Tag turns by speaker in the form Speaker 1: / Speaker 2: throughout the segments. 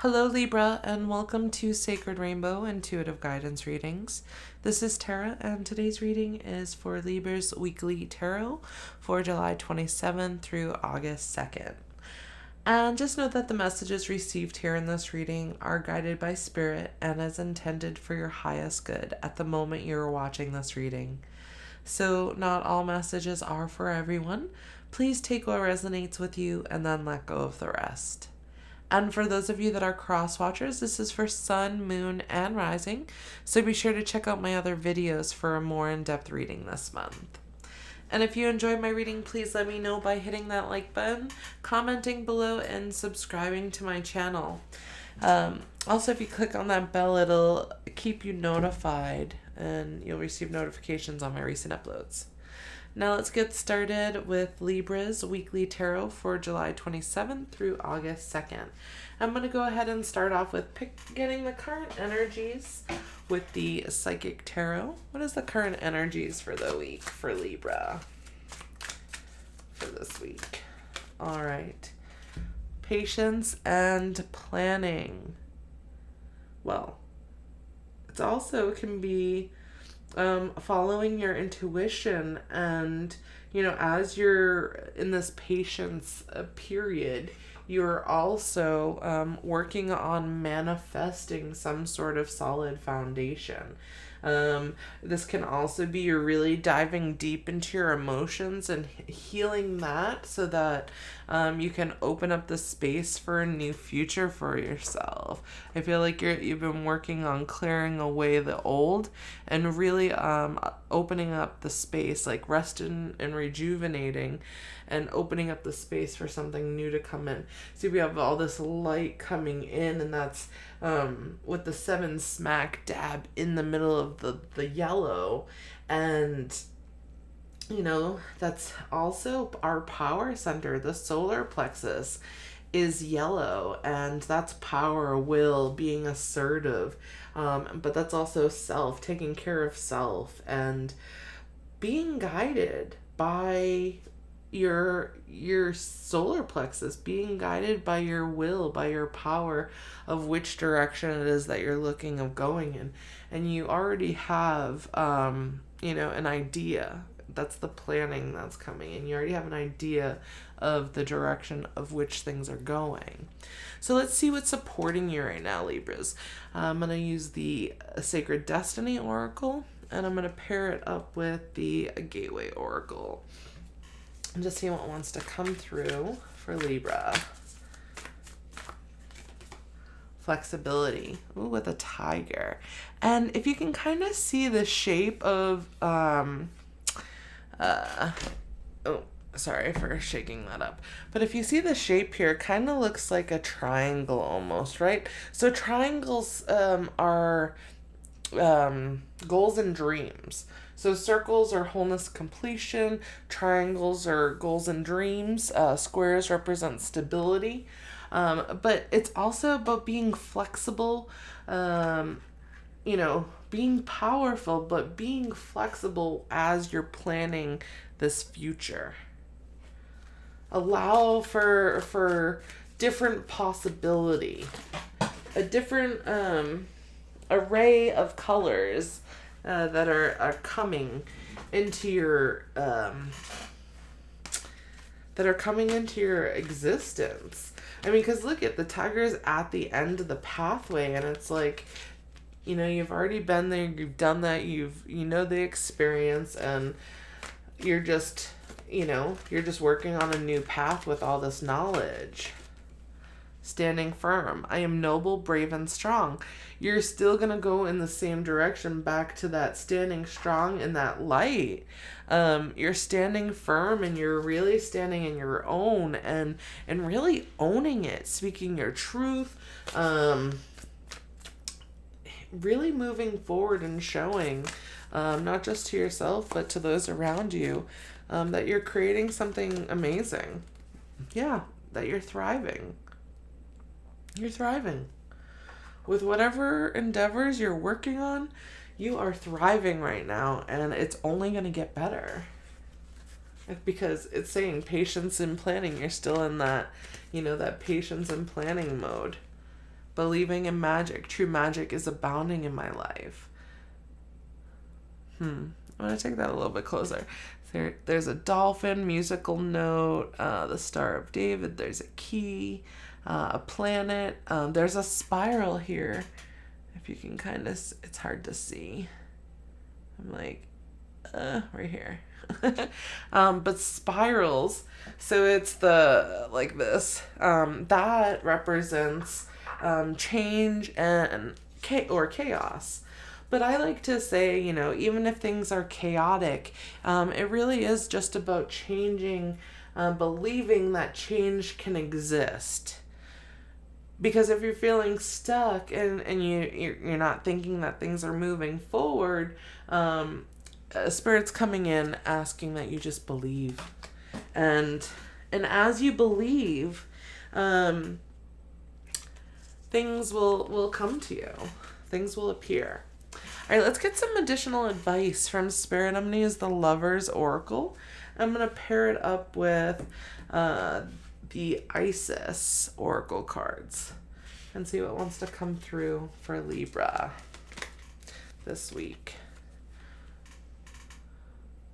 Speaker 1: Hello, Libra, and welcome to Sacred Rainbow Intuitive Guidance Readings. This is Tara, and today's reading is for Libra's weekly tarot for July 27th through August 2nd. And just note that the messages received here in this reading are guided by Spirit and is intended for your highest good at the moment you're watching this reading. So, not all messages are for everyone. Please take what resonates with you and then let go of the rest. And for those of you that are cross watchers, this is for Sun, Moon, and Rising. So be sure to check out my other videos for a more in-depth reading this month. And if you enjoyed my reading, please let me know by hitting that like button, commenting below, and subscribing to my channel. Also, if you click on that bell, it'll keep you notified and you'll receive notifications on my recent uploads. Now let's get started with Libra's weekly tarot for July 27th through August 2nd. I'm going to go ahead and start off with getting the current energies with the Psychic Tarot. What is the current energies for the week for Libra for this week? All right. Patience and planning. Well, it also can be following your intuition, and as you're in this patience period, you're also working on manifesting some sort of solid foundation. This can also be you're really diving deep into your emotions and healing that so that you can open up the space for a new future for yourself. I feel like you've been working on clearing away the old and really opening up the space, like resting and rejuvenating and opening up the space for something new to come in. So we have all this light coming in, and that's with the 7 smack dab in the middle of the yellow. And that's also our power center. The solar plexus is yellow, and that's power, will, being assertive, but that's also self, taking care of self and being guided by your solar plexus, being guided by your will, by your power of which direction it is that you're looking of going in. And you already have an idea. That's the planning that's coming, and you already have an idea of the direction of which things are going. So let's see what's supporting you right now, Libras. I'm going to use the Sacred Destiny Oracle, and I'm going to pair it up with the Gateway Oracle and just see what wants to come through for Libra. Flexibility. Ooh, with a tiger. And if you can kind of see the shape of sorry for shaking that up. But if you see the shape here, it kind of looks like a triangle almost, right? So triangles are goals and dreams. So circles are wholeness, completion. Triangles are goals and dreams. Squares represent stability. But it's also about being flexible, being powerful, but being flexible as you're planning this future. Allow for different possibility, a different array of colors that are coming into your existence. I mean, because look at the tiger's at the end of the pathway, and it's like, you've already been there, you've done that, the experience, and you're just working on a new path with all this knowledge. Standing firm. I am noble, brave, and strong. You're still going to go in the same direction back to that standing strong in that light. You're standing firm, and you're really standing in your own and really owning it, speaking your truth, really moving forward and showing, not just to yourself, but to those around you, that you're creating something amazing. Yeah, that you're thriving. You're thriving. With whatever endeavors you're working on, you are thriving right now, and it's only going to get better. Because it's saying patience and planning. You're still in that, that patience and planning mode. Believing in magic. True magic is abounding in my life. I'm going to take that a little bit closer. There's a dolphin, musical note, the Star of David. There's a key, a planet. There's a spiral here. If you can kind of, it's hard to see. I'm like, right here. But spirals, so it's the, like this, that represents change and chaos. But I like to say, even if things are chaotic, it really is just about changing, believing that change can exist. Because if you're feeling stuck and you're not thinking that things are moving forward, Spirit's coming in asking that you just believe. And as you believe, things will come to you. Things will appear. All right, let's get some additional advice from Spirit. I'm going to use the Lover's Oracle. I'm going to pair it up with the Isis Oracle cards and see what wants to come through for Libra this week.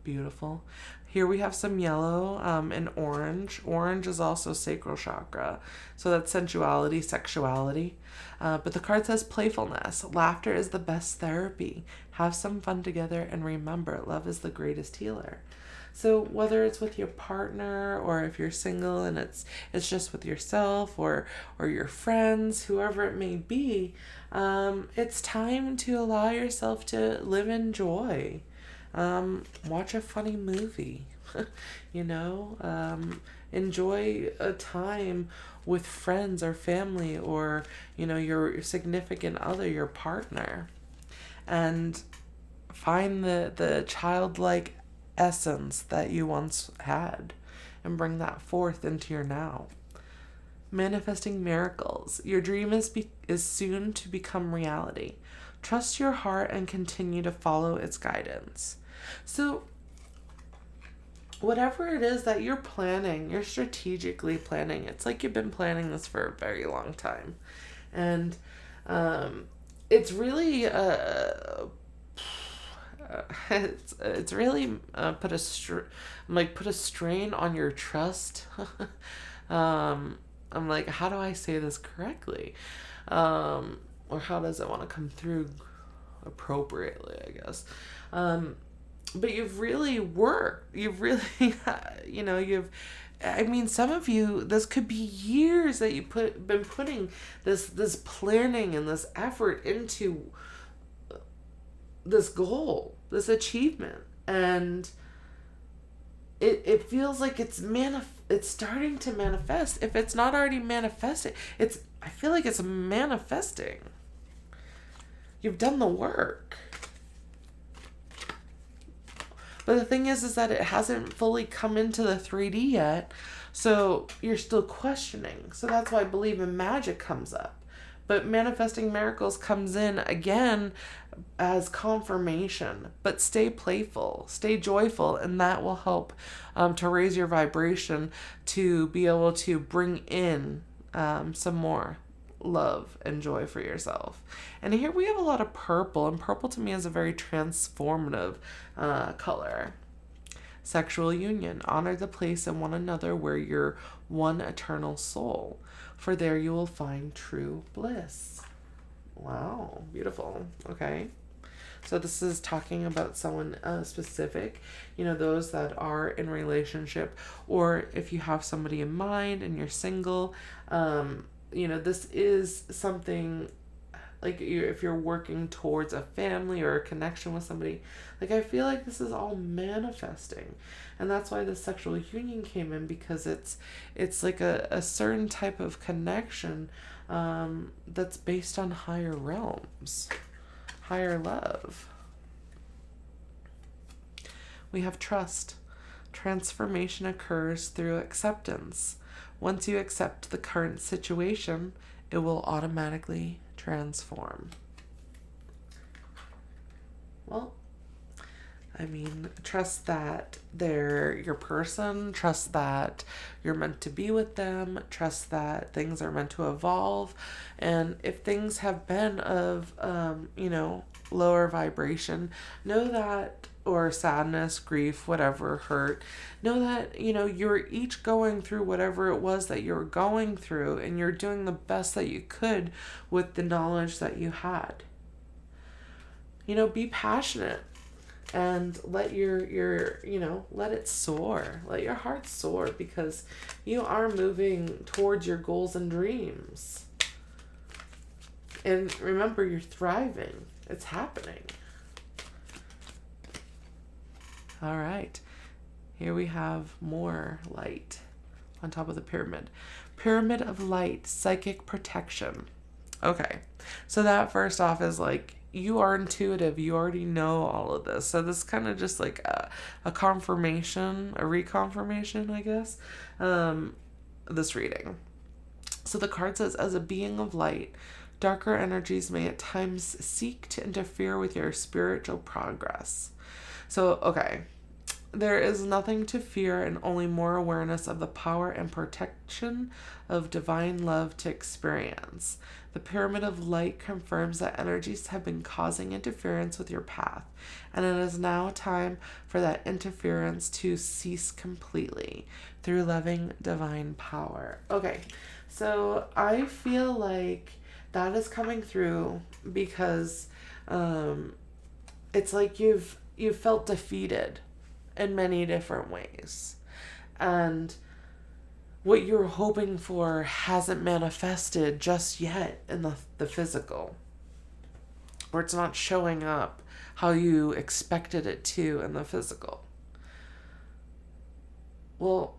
Speaker 1: Beautiful. Here we have some yellow and orange. Orange is also sacral chakra. So that's sensuality, sexuality. But the card says playfulness. Laughter is the best therapy. Have some fun together and remember, love is the greatest healer. So whether it's with your partner or if you're single and it's just with yourself or your friends, whoever it may be, it's time to allow yourself to live in joy. Watch a funny movie, enjoy a time with friends or family or, your significant other, your partner, and find the childlike essence that you once had and bring that forth into your now. Manifesting miracles. Your dream is soon to become reality. Trust your heart and continue to follow its guidance. So whatever it is that you're planning, you're strategically planning. It's like you've been planning this for a very long time. And it's really it's really put a strain on your trust. I'm like, how do I say this correctly? Or how does it want to come through appropriately, I guess. But you've really worked. You've really, some of you, this could be years that you've been putting this planning and this effort into this goal, this achievement. And it feels like it's starting to manifest. If it's not already manifested, I feel like it's manifesting. You've done the work. But the thing is that it hasn't fully come into the 3D yet, so you're still questioning. So that's why Believe in Magic comes up. But Manifesting Miracles comes in again as confirmation. But stay playful, stay joyful, and that will help to raise your vibration to be able to bring in some more love and joy for yourself. And here we have a lot of purple, and purple to me is a very transformative color. Sexual union. Honor the place in one another where you're one eternal soul, for there you will find true bliss. Wow, beautiful. Okay. So this is talking about someone specific, those that are in relationship, or if you have somebody in mind and you're single, this is something like if you're working towards a family or a connection with somebody, like I feel like this is all manifesting. And that's why the sexual union came in, because it's like a certain type of connection that's based on higher realms, higher love. We have trust. Transformation occurs through acceptance. Once you accept the current situation, it will automatically transform. Well, I mean, trust that they're your person, trust that you're meant to be with them, trust that things are meant to evolve. And if things have been of, lower vibration, know that, or sadness, grief, whatever, hurt, know that, you're each going through whatever it was that you're going through, and you're doing the best that you could with the knowledge that you had. Be passionate and let let it soar. Let your heart soar, because you are moving towards your goals and dreams. And remember, you're thriving. It's happening. All right. Here we have more light on top of the pyramid. Pyramid of light, psychic protection. Okay. So that first off is like, you are intuitive. You already know all of this. So this is kind of just like a confirmation, a reconfirmation, I guess, this reading. So the card says, as a being of light, darker energies may at times seek to interfere with your spiritual progress. So, okay. There is nothing to fear and only more awareness of the power and protection of divine love to experience. The Pyramid of Light confirms that energies have been causing interference with your path, and it is now time for that interference to cease completely through loving divine power. Okay, so I feel like that is coming through because it's like you've felt defeated in many different ways. And what you're hoping for hasn't manifested just yet in the physical. Or it's not showing up how you expected it to in the physical. Well,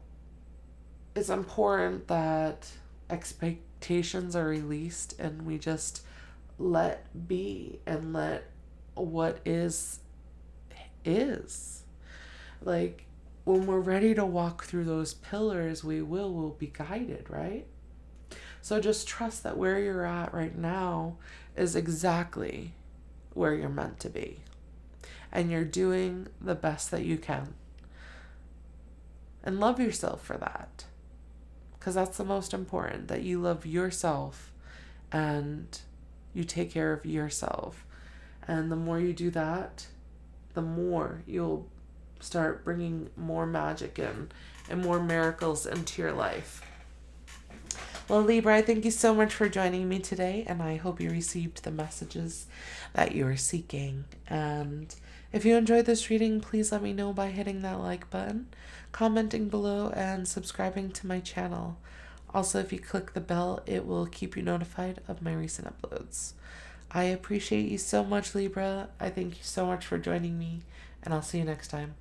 Speaker 1: it's important that expectations are released and we just let be and let what is. Like, when we're ready to walk through those pillars, we'll be guided, right? So just trust that where you're at right now is exactly where you're meant to be. And you're doing the best that you can. And love yourself for that. Because that's the most important, that you love yourself and you take care of yourself. And the more you do that, the more you'll start bringing more magic in and more miracles into your life. Well, Libra, I thank you so much for joining me today, and I hope you received the messages that you were seeking. And if you enjoyed this reading, please let me know by hitting that like button, commenting below, and subscribing to my channel. Also, if you click the bell, it will keep you notified of my recent uploads. I appreciate you so much, Libra. I thank you so much for joining me, and I'll see you next time.